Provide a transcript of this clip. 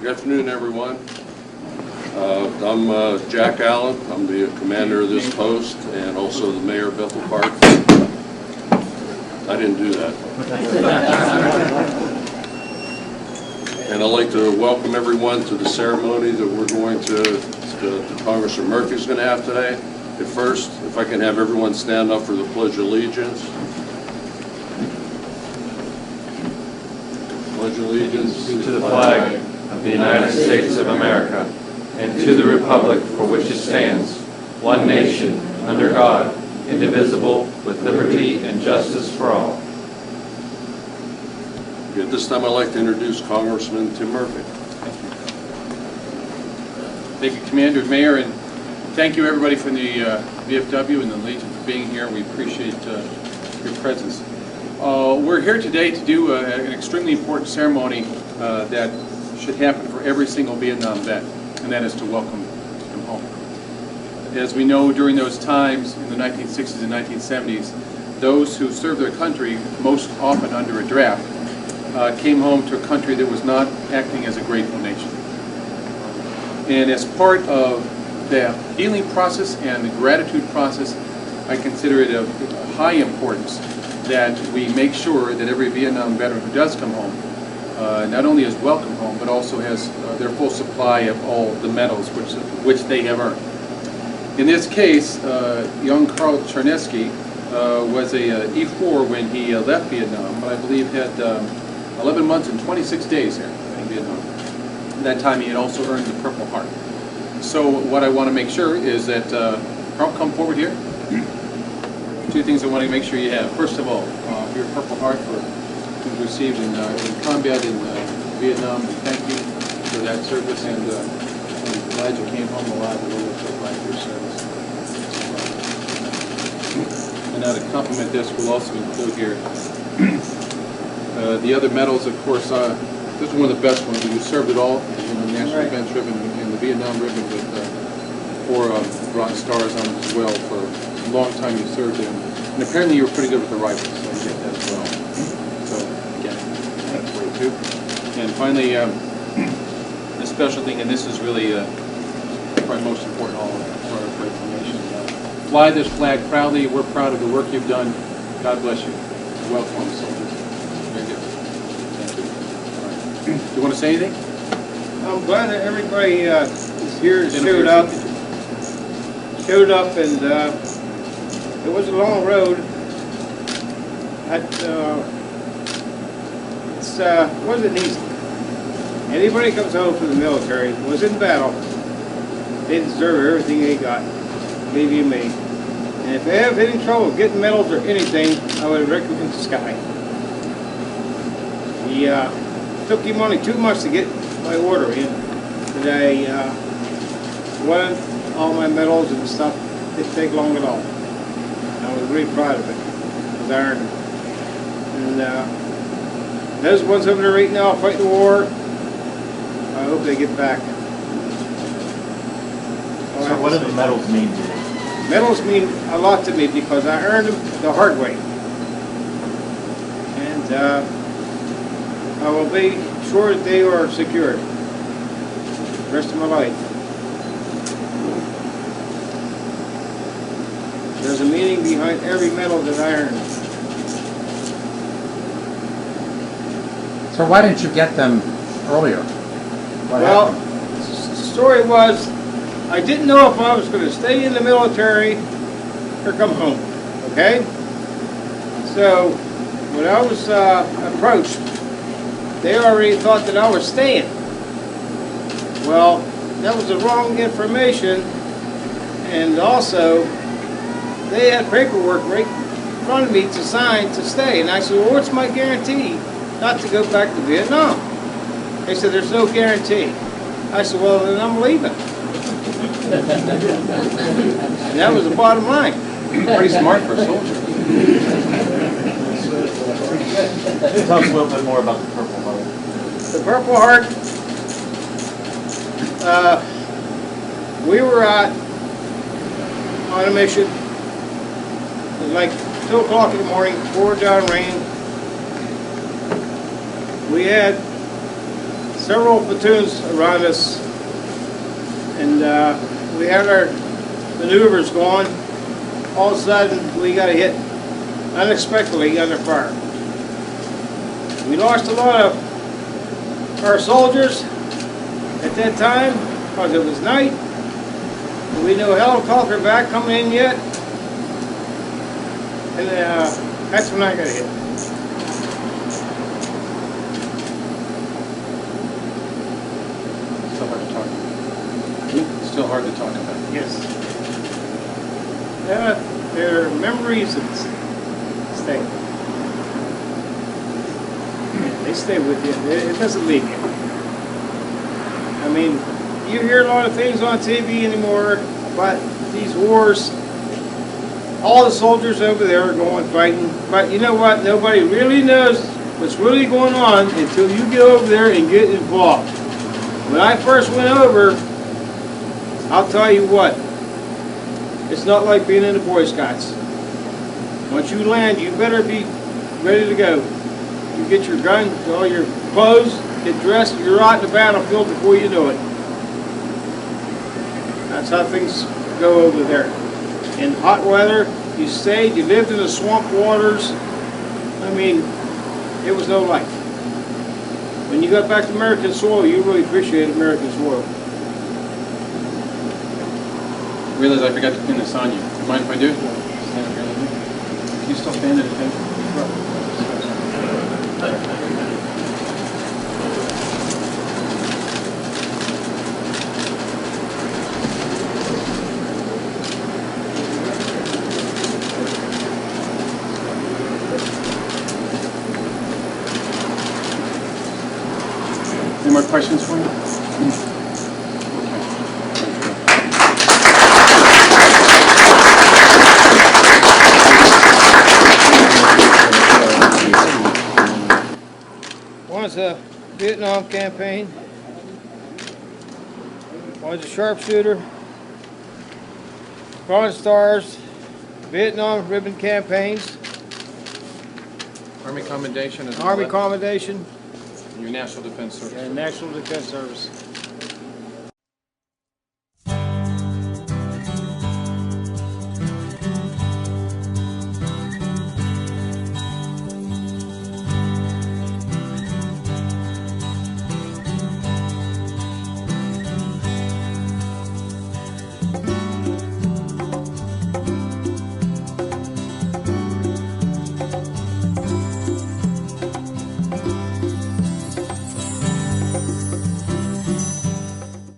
Good afternoon, everyone. I'm Jack Allen. I'm the commander of this post and also the mayor of Bethel Park. I didn't do that. And I'd like to welcome everyone to the ceremony that we're going to Congressman Murphy is going to have today. At first, if I can have everyone stand up for the Pledge of Allegiance. Pledge allegiance to the flag of the United States of America and to the republic for which it stands, one nation, under God, indivisible, with liberty and justice for all. Okay, at this time, I'd like to introduce Congressman Tim Murphy. Thank you, Commander, Mayor, and thank you everybody from the VFW and the Legion for being here. We appreciate your presence. We're here today to do an extremely important ceremony that should happen for every single Vietnam vet, and that is to welcome him home. As we know, during those times in the 1960s and 1970s, those who served their country, most often under a draft, came home to a country that was not acting as a grateful nation. And as part of the healing process and the gratitude process, I consider it of high importance that we make sure that every Vietnam veteran who does come home not only is welcome home, but also has their full supply of all the medals which they have earned. In this case, young Karl Charneski was a E4 when he left Vietnam, but I believe had 11 months and 26 days here in Vietnam. At that time, he had also earned the Purple Heart. So what I want to make sure is that, Karl, come forward here. Two things I want to make sure you have. First of all, your Purple Heart for received in combat in Vietnam. We thank you for that service, and I'm glad you came home alive. We're so glad for your service. And now to complement this, we'll also include here the other medals. Of course, this is one of the best ones. You served it all. The National Defense Ribbon and the Vietnam Ribbon with 4 bronze stars on it as well. For a long time you served them. And apparently you were pretty good with the rifles, so you get that as well. So, again, that's for you too. And finally, the special thing, and this is really probably most important of all for our grateful nation. Fly this flag proudly. We're proud of the work you've done. God bless you. Welcome, soldiers. Very good. Thank you. All right. Do you want to say anything? I'm glad that everybody is here, showed up, and it was a long road. It wasn't easy. Anybody comes home from the military, was in battle, they deserve everything they got, believe you me. And if they have any trouble getting medals or anything, I would recommend Sky. He took him only 2 months to get my order in, but I wanted all my medals and stuff. It didn't take long at all. I was really proud of it, because I earned it. And those ones over there right now fighting the war, I hope they get back. So what do the medals mean to you? Medals mean a lot to me because I earned them the hard way. And I will be sure that they are secured the rest of my life. There's a meaning behind every medal that I earned. So why didn't you get them earlier? Well, the story was, I didn't know if I was going to stay in the military or come home, okay? So, when I was approached, they already thought that I was staying. Well, that was the wrong information, and also, they had paperwork right in front of me to sign to stay, and I said, well, what's my guarantee not to go back to Vietnam? They said, there's no guarantee. I said, well, then I'm leaving. And that was the bottom line. Pretty smart for a soldier. Tell us a little bit more about the Purple Heart. The Purple Heart, we were on a mission. It was like 2 o'clock in the morning, poured down rain. We had several platoons around us, and we had our maneuvers going. All of a sudden, we got a hit unexpectedly under fire. We lost a lot of our soldiers at that time because it was night. We no helicopter back coming in yet, and that's when I got hit. Still hard to talk about. Still hard to talk about. Yes. There are memories that stay. They stay with you. It doesn't leave you. I mean, you hear a lot of things on TV anymore about these wars. All the soldiers over there are going fighting. But you know what? Nobody really knows what's really going on until you get over there and get involved. When I first went over, I'll tell you what, it's not like being in the Boy Scouts. Once you land, you better be ready to go. You get your gun, all your clothes, get dressed, you're out in the battlefield before you know it. That's how things go over there. In hot weather, you stayed, you lived in the swamp waters. I mean, it was no life. When you got back to American soil, you really appreciated American soil. I realize I forgot to pin this on you. You mind if I do? Stand up here a little bit. Can you still stand at attention? Any more questions for you? One's a Vietnam campaign. One's a sharpshooter. Bronze Stars, Vietnam ribbon campaigns, Army commendation as Army well. Commendation, Your National Defense Service. and National Defense Service.